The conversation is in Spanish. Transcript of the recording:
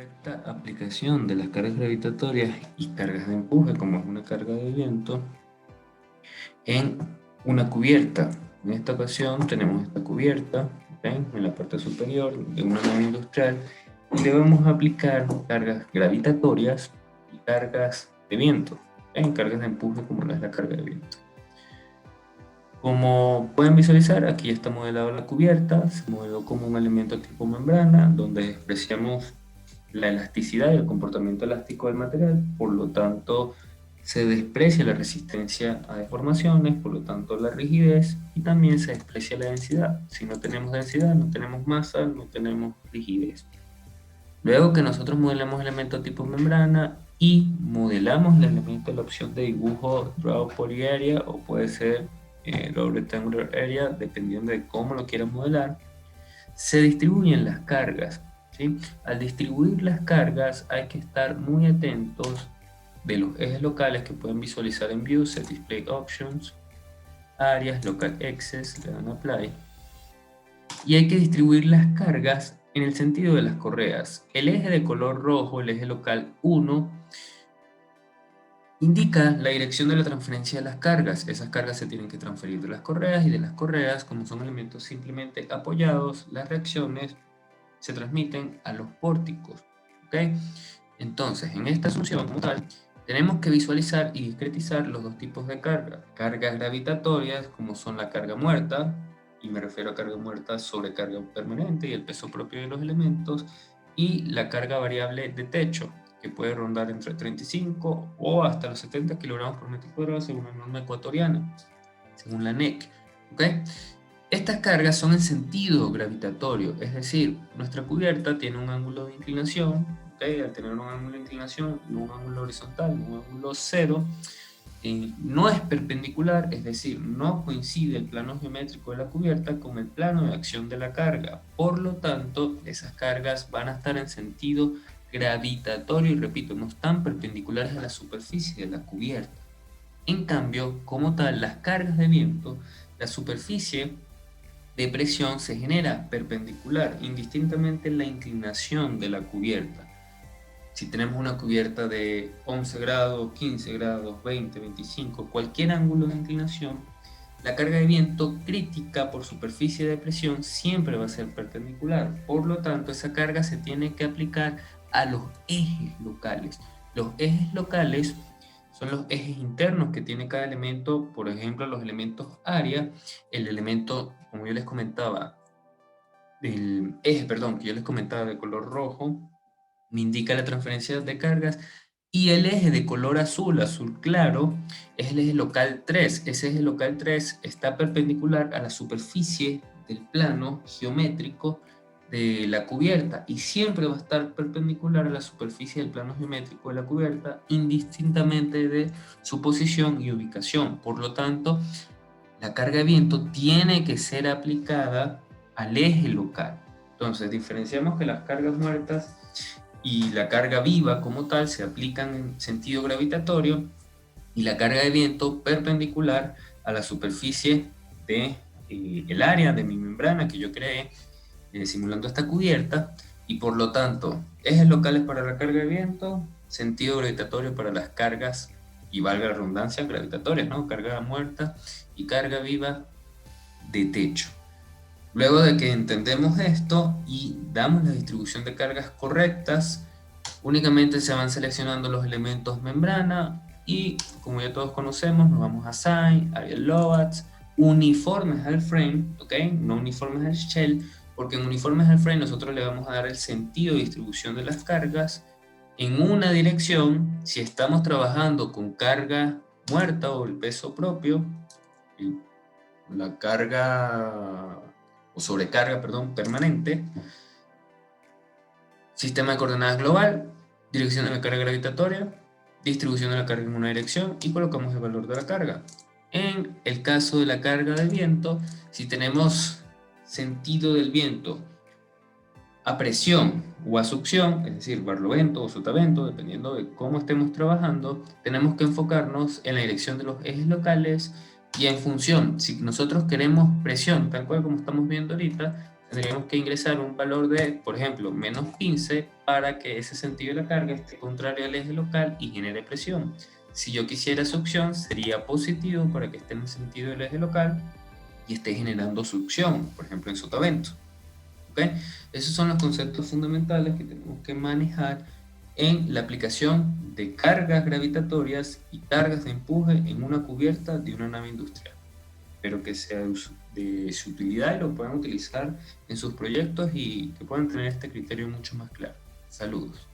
correcta aplicación de las cargas gravitatorias y cargas de empuje, como es una carga de viento, en una cubierta. En esta ocasión tenemos esta cubierta, ¿ven?, en la parte superior de una nave industrial, y le vamos a aplicar cargas gravitatorias y cargas de viento, en cargas de empuje como es la carga de viento. Como pueden visualizar, aquí ya está modelada la cubierta, se modeló como un elemento tipo membrana, donde despreciamos la elasticidad y el comportamiento elástico del material, por lo tanto se desprecia la resistencia a deformaciones, por lo tanto la rigidez, y también se desprecia la densidad. Si no tenemos densidad, no tenemos masa, no tenemos rigidez. Luego que nosotros modelamos el elemento tipo membrana y modelamos el elemento, la opción de dibujo Draw Poly Area, o puede ser Draw Rectangular Area, dependiendo de cómo lo quieran modelar, se distribuyen las cargas, ¿sí? Al distribuir las cargas hay que estar muy atentos de los ejes locales que pueden visualizar en View, Set Display Options, Áreas, Local Access, le dan Apply. Y hay que distribuir las cargas en el sentido de las correas. El eje de color rojo, el eje local 1, indica la dirección de la transferencia de las cargas. Esas cargas se tienen que transferir de las correas, y de las correas, como son elementos simplemente apoyados, las reacciones se transmiten a los pórticos, ¿ok? Entonces, en esta asunción como tal, tenemos que visualizar y discretizar los dos tipos de cargas. Cargas gravitatorias, como son la carga muerta, y me refiero a carga muerta sobre carga permanente y el peso propio de los elementos, y la carga variable de techo, que puede rondar entre 35 o hasta los 70 kilogramos por metro cuadrado según la norma ecuatoriana, según la NEC, ¿ok? Estas cargas son en sentido gravitatorio, es decir, nuestra cubierta tiene un ángulo de inclinación, ¿okay? Al tener un ángulo de inclinación, no un ángulo horizontal, un ángulo cero, no es perpendicular, es decir, no coincide el plano geométrico de la cubierta con el plano de acción de la carga. Por lo tanto, esas cargas van a estar en sentido gravitatorio y, repito, no están perpendiculares a la superficie de la cubierta. En cambio, como tal, las cargas de viento, la superficie de presión se genera perpendicular, indistintamente la inclinación de la cubierta. Si tenemos una cubierta de 11 grados, 15 grados, 20, 25, cualquier ángulo de inclinación, la carga de viento crítica por superficie de presión siempre va a ser perpendicular. Por lo tanto, esa carga se tiene que aplicar a los ejes locales. Los ejes locales son los ejes internos que tiene cada elemento. Por ejemplo, los elementos área, el elemento, como yo les comentaba, el eje, perdón, que yo les comentaba de color rojo, me indica la transferencia de cargas, y el eje de color azul, azul claro, es el eje local 3. Ese eje local 3 está perpendicular a la superficie del plano geométrico de la cubierta, y siempre va a estar perpendicular a la superficie del plano geométrico de la cubierta, indistintamente de su posición y ubicación. Por lo tanto, la carga de viento tiene que ser aplicada al eje local. Entonces, diferenciamos que las cargas muertas y la carga viva como tal se aplican en sentido gravitatorio, y la carga de viento perpendicular a la superficie de el área de mi membrana que yo creé simulando esta cubierta, y por lo tanto ejes locales para la carga de viento, sentido gravitatorio para las cargas, y valga la redundancia, gravitatorias, ¿no? Carga muerta y carga viva de techo. Luego de que entendemos esto y damos la distribución de cargas correctas, únicamente se van seleccionando los elementos membrana, y como ya todos conocemos, nos vamos a Assign, Arial Loads, uniformes al frame, ¿ok? No uniformes al shell, porque en uniformes al frame nosotros le vamos a dar el sentido de distribución de las cargas en una dirección. Si estamos trabajando con carga muerta o el peso propio, la carga o sobrecarga, perdón, permanente, sistema de coordenadas global, dirección de la carga gravitatoria, distribución de la carga en una dirección, y colocamos el valor de la carga. En el caso de la carga del viento, si tenemos sentido del viento a presión o a succión, es decir, barlovento o sotavento, dependiendo de cómo estemos trabajando, tenemos que enfocarnos en la dirección de los ejes locales, y en función, si nosotros queremos presión, tal cual como estamos viendo ahorita, tendríamos que ingresar un valor de, por ejemplo, -15 para que ese sentido de la carga esté contrario al eje local y genere presión. Si yo quisiera succión, sería positivo para que esté en el sentido del eje local y esté generando succión, por ejemplo, en sotavento. ¿Ok? Esos son los conceptos fundamentales que tenemos que manejar en la aplicación de cargas gravitatorias y cargas de empuje en una cubierta de una nave industrial. Espero que sea de su utilidad y lo puedan utilizar en sus proyectos y que puedan tener este criterio mucho más claro. Saludos.